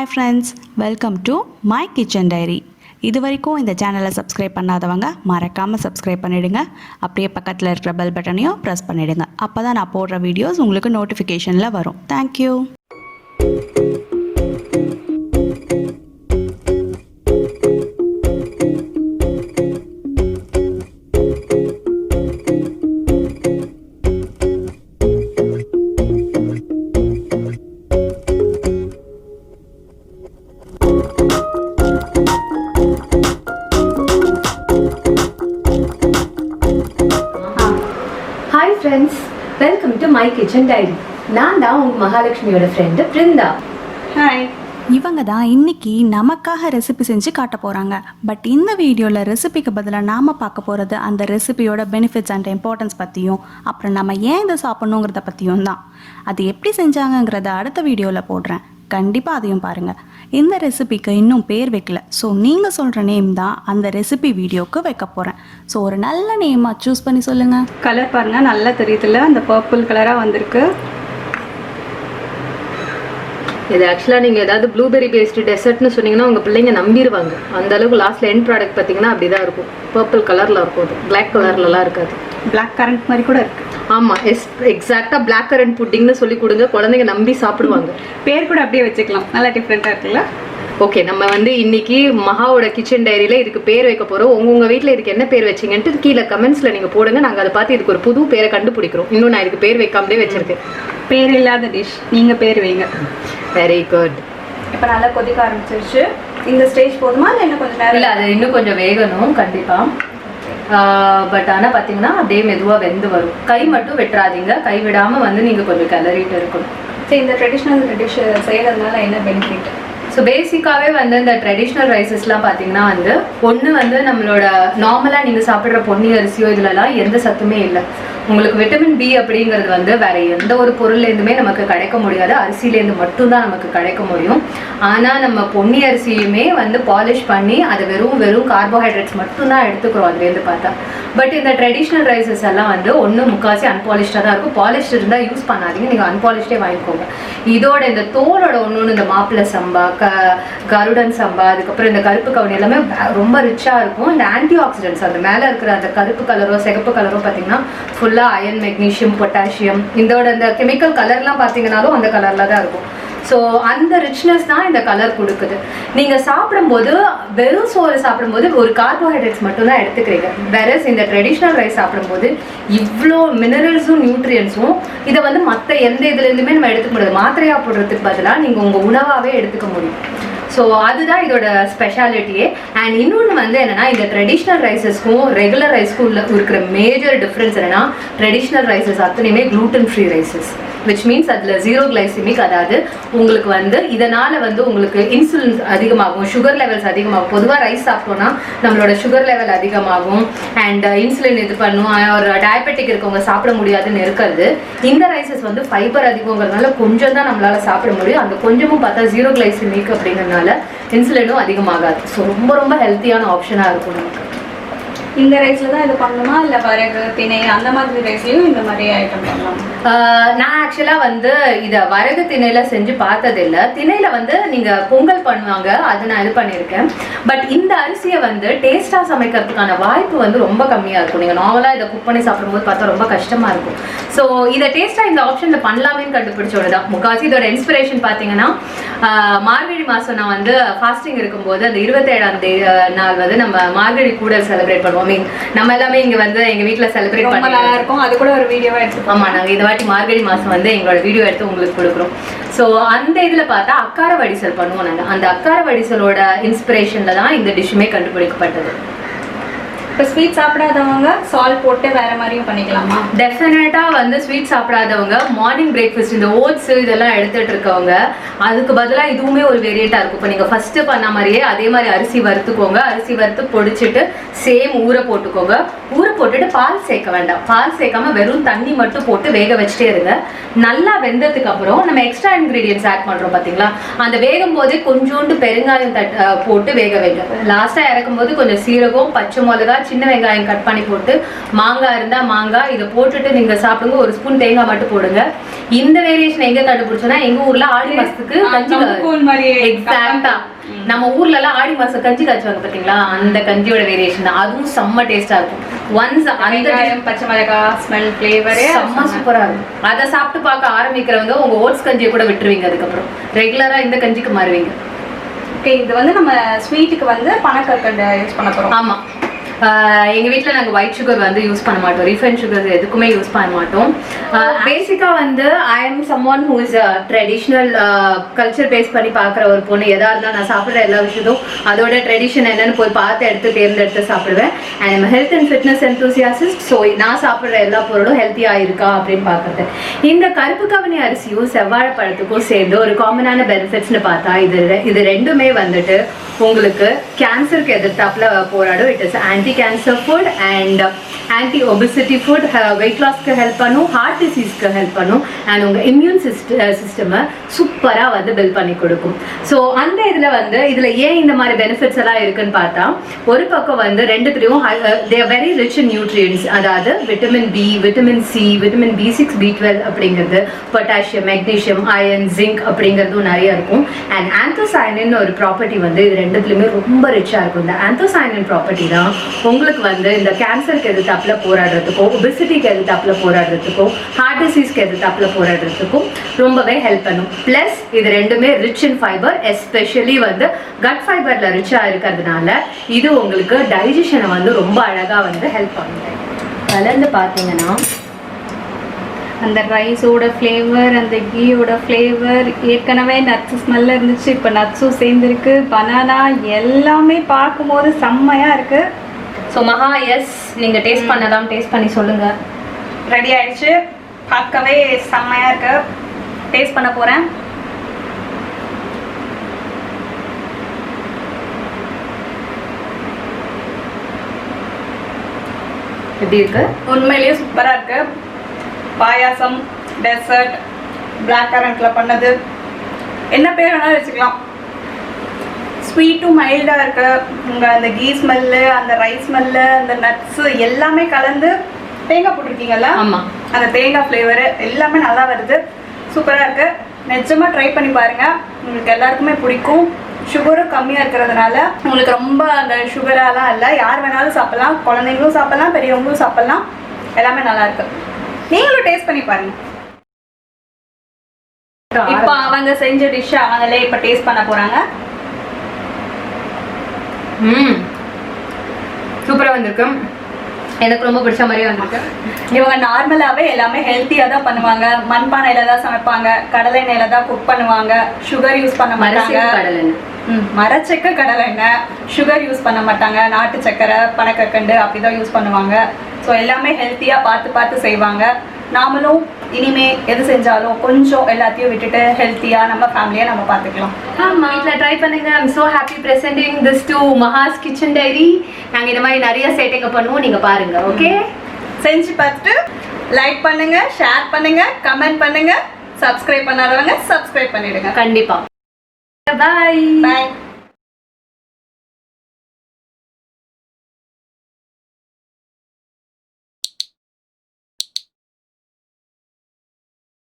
Hi friends, welcome to my kitchen diary. இது வரைக்கும் இந்த சேனலை சப்ஸ்கிரைப் பண்ணாதவங்க மறக்காமல் சப்ஸ்கிரைப் பண்ணிவிடுங்க. அப்படியே பக்கத்தில் இருக்கிற பெல் பட்டனையும் ப்ரெஸ் பண்ணிவிடுங்க. அப்போ தான் நான் போடுற வீடியோஸ் உங்களுக்கு நோட்டிஃபிகேஷனில் வரும். Thank you. Hi friends, welcome to my kitchen diary. நான் தான் உங்க மகாலட்சுமியோட ஃப்ரெண்டு பிருந்தா. ஹாய். இவங்க தான் இன்னைக்கு நமக்காக ரெசிபி செஞ்சு காட்ட போகிறாங்க. பட் இந்த வீடியோவில் ரெசிபிக்கு பதிலாக நாம் பார்க்க போகிறது அந்த ரெசிபியோட பெனிஃபிட்ஸ் அண்ட் இம்பார்ட்டன்ஸ் பற்றியும், அப்புறம் நம்ம ஏன் இதை சாப்பிட்ணுங்கிறத பற்றியும் தான். அது எப்படி செஞ்சாங்கங்கிறத அடுத்த வீடியோவில் போடுறேன், கண்டிப்பாக அதையும் பாருங்கள். இந்த ரெசிபிக்கு இன்னும் பேர் வைக்கல, ஸோ நீங்கள் சொல்கிற நேம் தான் அந்த ரெசிபி வீடியோவுக்கு வைக்க போகிறேன். ஸோ ஒரு நல்ல நேமாக சூஸ் பண்ணி சொல்லுங்கள். கலர் பாருங்கள், நல்லா தெரியுதுல்ல, அந்த பர்பிள் கலராக வந்திருக்கு. இது ஆக்சுவலாக நீங்கள் ஏதாவது ப்ளூபெரி பேஸ்டு டெசர்ட்னு சொன்னீங்கன்னா உங்கள் பிள்ளைங்க நம்பிடுவாங்க. அந்த அளவுக்கு லாஸ்ட்டில் எண்ட் ப்ராடக்ட் பார்த்தீங்கன்னா அப்படி தான் இருக்கும். பர்பிள் கலரில் இருக்கும், அது பிளாக் கலர்லலாம் இருக்காது. பிளாக் கரண்ட் மாதிரி கூட இருக்குது. ஆமாம், எக்ஸாக்டாக பிளாக் கரண்ட் புட்டிங்னு சொல்லி கொடுங்க, குழந்தைங்க நம்பி சாப்பிடுவாங்க. பேர் கூட அப்படியே வச்சுக்கலாம், நல்லா டிஃப்ரெண்ட்டாக இருக்குல்ல. ஓகே, நம்ம இன்னைக்கு மகாவோட கிச்சன் டைரியில் இதுக்கு பேர் வைக்க போகிறோம். உங்கள் வீட்டில் இதுக்கு என்ன பேர் வச்சிங்கன்ட்டு கீழே கமெண்ட்ஸில் நீங்கள் போடுங்க. நாங்கள் அதை பார்த்து இதுக்கு ஒரு புது பேரை கண்டுபிடிக்கிறோம். இன்னும் நான் இதுக்கு பேர் வைக்காமலே வச்சிருக்கேன். பேர் இல்லாத டிஷ் நீங்கள் பேர் வைங்க. Very good. இப்போ நல்லா கொதிக்க ஆரம்பிச்சிருச்சு. இந்த ஸ்டேஜ் போதுமா இல்லை இன்னும் கொஞ்சம் நேரம்? இல்லை, அது இன்னும் கொஞ்சம் வேகணும் கண்டிப்பாக. பட் ஆனால் பார்த்தீங்கன்னா அப்படியே மெதுவாக வெந்து வரும். கை மட்டும் வெட்டுறாதீங்க, கை விடாமல் நீங்கள் கொஞ்சம் கிளறிட்டு இருக்கணும். சரி, இந்த ட்ரெடிஷ்னல் டிஷ் செய்யறதுனால என்ன பெனிஃபிட்? ஸோ பேசிக்காகவே இந்த ட்ரெடிஷ்னல் ரைஸஸ்லாம் பார்த்தீங்கன்னா ஒன்று நம்மளோட நார்மலாக நீங்கள் சாப்பிட்ற பொன்னி அரிசியோ இதுலலாம் எந்த சத்துமே இல்லை. உங்களுக்கு விட்டமின் பி அப்படிங்கிறது வேற எந்த ஒரு பொருள்லேருந்துமே நமக்கு கிடைக்க முடியாது, அரிசியிலேருந்து மட்டும்தான் நமக்கு கிடைக்க முடியும். ஆனால் நம்ம பொன்னி அரிசியுமே பாலிஷ் பண்ணி அது வெறும் கார்போஹைட்ரேட்ஸ் மட்டும்தான் எடுத்துக்கிறோம் அதுலேருந்து பார்த்தா. பட் இந்த ட்ரெடிஷ்னல் ரைஸஸ் எல்லாம் ஒன்று முக்கால்வாசி அன்பாலிஷ்டாக தான் இருக்கும். பாலிஷ்ட் இருந்தால் யூஸ் பண்ணாதீங்க, நீங்கள் அன்பாலிஷ்டே வாங்கிக்கோங்க. இதோட இந்த தோலோட ஒன்று இந்த மாப்பிள்ளை சம்பா, கருடன் சம்பா, அதுக்கப்புறம் இந்த கருப்பு கவுனி எல்லாமே ரொம்ப ரிச்சாக இருக்கும். இந்த ஆன்டி ஆக்சிடென்ட்ஸ் அந்த மேலே இருக்கிற அந்த கருப்பு கலரோ சிகப்பு கலரோ பார்த்தீங்கன்னா ஃபுல்லாக அயன், மெக்னீஷியம், பொட்டாசியம், இதோட இந்த கெமிக்கல் கலர்லாம் பார்த்தீங்கன்னாலும் அந்த கலரில் தான் இருக்கும். ஸோ அந்த ரிச்னஸ் தான் இந்த கலர் கொடுக்குது. நீங்கள் சாப்பிடும்போது வெறும் சோறு சாப்பிடும்போது ஒரு கார்போஹைட்ரேட்ஸ் மட்டும்தான் எடுத்துக்கிறீங்க. வேறஸ் இந்த ட்ரெடிஷ்னல் ரைஸ் சாப்பிடும்போது இவ்வளோ மினரல்ஸும் நியூட்ரியன்ஸும் இதை மற்ற எந்த இதுலேருந்துமே நம்ம எடுத்துக்க முடியாது. மாத்திரையாக போடுறதுக்கு பதிலாக நீங்கள் உங்கள் உணவாகவே எடுத்துக்க முடியும். ஸோ அதுதான் இதோட ஸ்பெஷாலிட்டியே. அண்ட் இன்னொன்று என்னென்னா, இந்த ட்ரெடிஷ்னல் ரைஸஸ்க்கும் ரெகுலர் ரைஸ்க்கும் இருக்கிற மேஜர் டிஃப்ரென்ஸ் என்னென்னா, ட்ரெடிஷ்னல் ரைஸஸ் அத்தனையுமே gluten free rices, which means அதில் ஜீரோ கிளைசிமிக். அதாவது உங்களுக்கு இதனால் உங்களுக்கு இன்சுலின் அதிகமாகும், சுகர் லெவல்ஸ் அதிகமாகும். பொதுவாக ரைஸ் சாப்பிட்டோன்னா நம்மளோட சுகர் லெவல் அதிகமாகும் அண்ட் இன்சுலின் இது பண்ணும். ஒரு டயபெட்டிக் இருக்கவங்க சாப்பிட முடியாதுன்னு இருக்கிறது. இந்த ரைஸஸ் ஃபைபர் அதிகங்கிறதுனால கொஞ்சம் தான் நம்மளால் சாப்பிட முடியும். அந்த கொஞ்சமும் பார்த்தா ஜீரோ கிளைசிமிக் அப்படிங்கிறதுனால இன்சுலினும் அதிகமாகாது. ஸோ ரொம்ப ரொம்ப ஹெல்த்தியான ஆப்ஷனாக இருக்கும் நமக்கு. இந்த ரைஸ்ல தான் இது பண்ணணுமா இல்லை வரகு, திணை அந்த மாதிரி ரைஸ்லையும் இந்த மாதிரி ஐட்டம் பண்ணலாம்? நான் ஆக்சுவலாக இதை வரகு திணையில் செஞ்சு பார்த்ததில்லை. திணையில் நீங்கள் பொங்கல் பண்ணுவாங்க, அது நான் இது பண்ணியிருக்கேன். பட் இந்த அரிசியை டேஸ்ட்டாக சமைக்கிறதுக்கான வாய்ப்பு ரொம்ப கம்மியாக இருக்கும். நீங்கள் நார்மலாக இதை குக் பண்ணி சாப்பிடும்போது பார்த்தா ரொம்ப கஷ்டமாக இருக்கும். ஸோ இதை டேஸ்ட்டாக இந்த ஆப்ஷனில் பண்ணலாமேன்னு கண்டுபிடிச்சோடு தான். முக்கால்வாசி இதோட இன்ஸ்பிரேஷன் பார்த்தீங்கன்னா, மார்கழி மாதம் நான் ஃபாஸ்டிங் இருக்கும்போது அந்த 27ஆம் நாள் நம்ம மார்கழி கூடல் செலிப்ரேட் பண்ணுவோம். நம்ம எல்லாமே இங்க எங்க வீட்ல செலிப்ரேட் பண்ணி நல்லா இருக்கும். அது கூட ஒரு வீடியோவா எடுத்து, ஆமா, நாங்க இந்த வாட்டி மார்கழி மாசம் எங்களோட வீடியோ எடுத்து உங்களுக்கு கொடுக்குறோம். ஸோ அந்த இதுல பார்த்தா அக்கார வடிசல் பண்ணுவோம் நாங்க. அந்த அக்கார வடிசலோட இன்ஸ்பிரேஷன்ல தான் இந்த டிஷ்ஷுமே கண்டுபிடிக்கப்பட்டது. இப்போ ஸ்வீட் சாப்பிடாதவங்க சால்ட் போட்டு வேற மாதிரியும் பண்ணிக்கலாமா? டெஃபினட்டாக ஸ்வீட் சாப்பிடாதவங்க மார்னிங் பிரேக்ஃபாஸ்ட் இந்த ஓட்ஸ் இதெல்லாம் எடுத்துட்டு இருக்கவங்க அதுக்கு பதிலாக இதுவுமே ஒரு வேரியண்ட்டாக இருக்கும். இப்போ நீங்கள் ஃபர்ஸ்ட் பண்ண மாதிரியே அதே மாதிரி அரிசி வறுத்துக்கோங்க. அரிசி வறுத்து பொடிச்சிட்டு சேம் ஊற போட்டுக்கோங்க. ஊற போட்டுட்டு பால் சேர்க்க வேண்டாம். பால் சேர்க்காம வெறும் தண்ணி மட்டும் போட்டு வேக வச்சுட்டே இருங்க. நல்லா வெந்ததுக்கு அப்புறம் நம்ம எக்ஸ்ட்ரா இன்கிரீடியன்ஸ் ஆட் பண்ணுறோம் பார்த்தீங்களா, அந்த வேகும் போதே கொஞ்சோண்டு பெருங்காயம் போட்டு வேக வைங்க. லாஸ்ட்டாக இறக்கும் போது கொஞ்சம் சீரகம், பச்சை மிளகா, சின்ன வெங்காயம் கட் பண்ணி போட்டு, மாங்காய் இருந்தா மாங்காய் இதை போட்டுட்டு நீங்க சாப்பிடுங்க. ஒரு ஸ்பூன் தேங்காய் மட்டும் போடுங்க. இந்த வேரியேஷன் எங்க கண்டுபிடிச்சோன்னா, எங்க ஊர்ல ஆடி மாசத்துக்கு கஞ்சி எக்ஸாக்டா நம்ம ஊர்ல எல்லாம் ஆடி மாசம் கஞ்சி காய்ச்சுவாங்க பாத்தீங்களா, அந்த கஞ்சியோட வேரியேஷன் தான். அதுவும் செம்ம டேஸ்டா இருக்கும். ஒன்ஸ் அந்த பச்சை மிளகாய் ஸ்மெல் ஃபிளேவரே செம்ம சூப்பரா இருக்கும். அதை சாப்பிட்டு பார்க்க ஆரம்பிக்கிறவங்க உங்க ஓட்ஸ் கஞ்சியை கூட விட்டுருவீங்க. அதுக்கப்புறம் ரெகுலரா இந்த கஞ்சிக்கு மாறுவீங்க. ஓகே, இது வந்து நம்ம ஸ்வீட்டுக்கு வந்து பனக்கற்கண்டு யூஸ் பண்ண போறோம். ஆமா, எங்க வீட்ல நாங்க ஒயிட் சுகர் வந்து யூஸ் பண்ண மாட்டோம். ரீஃபைண்ட் சுகர் எதுக்குமே யூஸ் பண்ண மாட்டோம். பேசிக்கா வந்து I am someone who is traditional culture base பண்ணி பாக்குற ஒரு பொண்ணு. எதா இருந்தா நான் சாப்பிடுற எல்லா விஷயத்தும் அதோட ட்ரெடிஷன் என்னன்னு போய் பார்த்து தேர்ந்தெடுத்து சாப்பிடுவேன். And health and fitness enthusiast. So நான் சாப்பிடுற எல்லா பொருளும் ஹெல்த்தியா இருக்கா அப்படின்னு பாக்குறது. இந்த கருப்பு கவனி அரிசியும் செவ்வாழைப்பழத்துக்கும் சேர்ந்து ஒரு காமனான பெனிஃபிட்ஸ்னு பார்த்தா இது ரெண்டுமே வந்துட்டு உங்களுக்கு கேன்சருக்கு எதிர்த்தாப்புல போராடும். It is anti cancer food and anti obesity food. Weight லாஸ்க்கு ஹெல்ப் பண்ணும், ஹார்ட் டிசீஸ்க்கு ஹெல்ப் பண்ணும், அண்ட் உங்க இம்யூன் சிஸ்டமை சூப்பரா வந்து பில்ட் பண்ணி கொடுக்கும். ஸோ அந்த இதுல ஏன் இந்த மாதிரி பெனிஃபிட்ஸ் எல்லாம் இருக்குன்னு பார்த்தா, ஒரு பக்கம் வந்து ரெண்டுத்துலயும் they are very rich in nutrients. அதாவது vitamin B, vitamin C, vitamin B6, B12 அப்படிங்கிறது, பொட்டாசியம், மெக்னீஷியம், அயன், ஜிங்க் அப்படிங்கிறதும் நிறைய இருக்கும். அண்ட் ஆந்தோசயனின் ஒரு ப்ராப்பர்ட்டி வந்து இது ரெண்டுத்துலயுமே ரொம்ப ரிச்சா இருக்கும். இந்த ஆந்தோசயனின் ப்ராப்பர்ட்டி தான் உங்களுக்கு வந்து இந்த கேன்சருக்கு எதிர்த்தாப்புல போராடுறதுக்கும், ஒபிசிட்டிக்கு எதிர்த்தாப்புல போராடுறதுக்கும், ஹார்ட் டிசீஸ்க்கு எதிர்த்தாப்புல போராடுறதுக்கும் ரொம்பவே ஹெல்ப் பண்ணும். பிளஸ் இது ரெண்டுமே ரிச் இன் ஃபைபர், எஸ்பெஷலி வந்து கட் ஃபைபர்ல ரிச்சா இருக்கிறதுனால இது உங்களுக்கு டைஜஷனை வந்து ரொம்ப அழகா வந்து ஹெல்ப் பண்ணுது. கலந்து பார்த்தீங்கன்னா அந்த ரைஸோட ஃப்ளேவர், அந்த கீயோட ஃப்ளேவர், ஏற்கனவே நட்ஸ் ஸ்மெல்ல இருந்துச்சு, இப்போ நட்ஸும் சேர்ந்துருக்கு, பனானா எல்லாமே பார்க்கும்போது செம்மையா இருக்கு. ஸோ மகா, எஸ் நீங்கள் டேஸ்ட் பண்ணலாம், டேஸ்ட் பண்ணி சொல்லுங்க. ரெடி ஆயிடுச்சு, பார்க்கவே செம்மையா இருக்கு. டேஸ்ட் பண்ண போறேன். எப்படி இருக்கு? உண்மையிலேயே சூப்பரா இருக்கு. பாயாசம், டெசர்ட், பிளாக் கரண்ட்ல பண்ணது, என்ன பேர் வேணாலும் வச்சுக்கலாம். ஸ்வீட்டும் மைல்டாக இருக்கு. உங்கள் அந்த கீ ஸ்மெல்லு, அந்த ரைஸ் ஸ்மெல்லு, அந்த நட்ஸு எல்லாமே கலந்து, தேங்காய் போட்டிருக்கீங்கல்ல, ஆமாம், அந்த தேங்காய் ஃப்ளேவரு எல்லாமே நல்லா வருது. சூப்பராக இருக்கு. நிஜமாக ட்ரை பண்ணி பாருங்கள், உங்களுக்கு எல்லாருக்குமே பிடிக்கும். சுகரும் கம்மியாக இருக்கிறதுனால உங்களுக்கு ரொம்ப அந்த சுகராலாம் இல்லை, யார் வேணாலும் சாப்பிட்லாம், குழந்தைங்களும் சாப்பிட்லாம், பெரியவங்களும் சாப்பிட்லாம். எல்லாமே நல்லா இருக்கு. நீங்களும் டேஸ்ட் பண்ணி பாருங்க. இப்போ அவங்க செஞ்ச டிஷ் அவங்களே இப்போ டேஸ்ட் பண்ண போறாங்க. சூப்பரா வந்திருக்கு. எனக்கு ரொம்ப பிடிச்ச மாதிரியே வந்திருக்கு. இவங்க நார்மலாவே எல்லாமே ஹெல்த்தியா தான் பண்ணுவாங்க. மண்பானையில தான் சமைப்பாங்க, கடலை எண்ணெயில தான் குக் பண்ணுவாங்க, சுகர் யூஸ் பண்ண மாட்டாங்க. மரச்செக்க கடலை எண்ணெய், சுகர் யூஸ் பண்ண மாட்டாங்க, நாட்டு சக்கரை, பனக்கற்கண்டு அப்படிதான் யூஸ் பண்ணுவாங்க. ஸோ எல்லாமே ஹெல்த்தியா பார்த்து பார்த்து செய்வாங்க. நாமளும் இனிமே எது செஞ்சாலும் கொஞ்சம் எல்லாத்தையும் விட்டுட்டு ஹெல்த்தியா நம்ம ஃபேமிலியா நம்ம பார்த்துக்கலாம். ஆமா, வீட்டில் ட்ரை பண்ணுங்க. I'm so happy presenting this to Maha's kitchen diary. நாங்கள் இந்த மாதிரி நிறைய செட்டிங் பண்ணுவோம், நீங்க பாருங்க. ஓகே, செஞ்சு பார்த்துட்டு லைக் பண்ணுங்க, ஷேர் பண்ணுங்க, கமெண்ட் பண்ணுங்க. சப்ஸ்கிரைப் பண்ணாதவங்க சப்ஸ்கிரைப் பண்ணிடுங்க. கண்டிப்பா. பாய் பாய்.